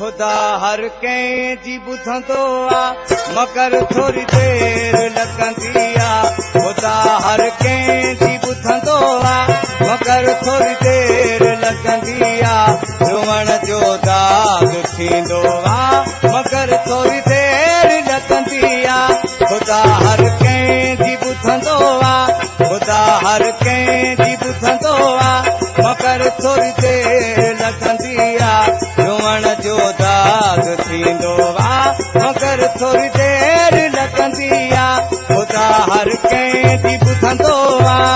खुदा हर कंहिं जी ॿुधंदो आहे मगर थोरी देरि लॻंदी आहे। खुदा हर कंहिं जी ॿुधंदो आहे मगर थोरी देरि लॻंदी आहे। रुअण जो दाग थींदो आहे मगर थोरी देरि लॻंदी आहे। खुदा हर कंहिं जी ॿुधंदो आहे खुदा हर कंहिं जी ॿुधंदो आहे मगर थोरी देरि लॻंदी आहे। रुअण जो दाग थींदो आहे मगर थोरी देरि लॻंदी आहे। खुदा हर कंहिं जी ॿुधंदो आहे।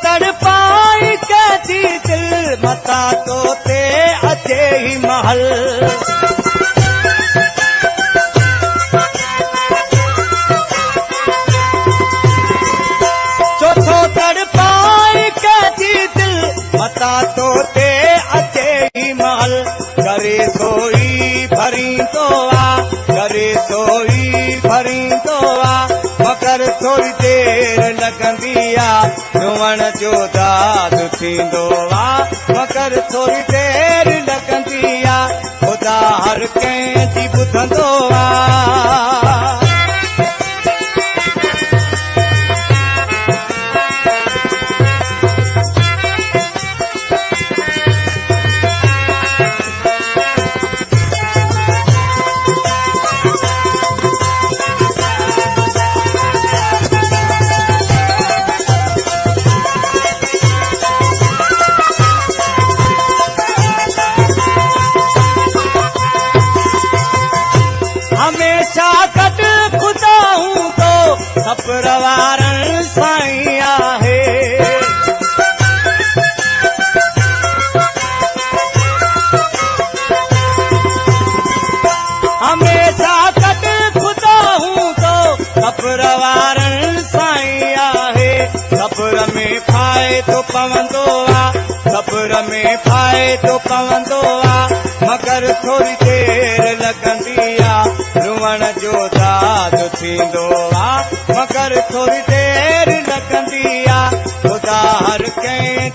तड़पाई कैदी दिल मता तो ते अचे ही महल। चौथो तड़पाई कैदी दिल मता तो ते अचे ही महल। करे सोई भरींदो आहे करे सोई भरींदो आहे मगर थोरी देरि लॻंदी आहे। रुअण जो दाग थींदो आहे मगर थोरी देरि लॻंदी आहे। खुदा हर कंहिं जी ॿुधंदो आहे। हमेशा गॾु खुदा हूंदो सफ़र वारनि साईं आहे। हमेशा गॾु खुदा हूंदो सफ़र वारनि साईं आहे। सफ़र में फ़ाइदो पवंदो आहे सफ़र में फ़ाइदो पवंदो आहे मगर थोरी देरि लॻंदी आहे। रुअण जो दाग थींदो आहे मगर थोरी देरि लॻंदी आहे। खुदा हर कंहिं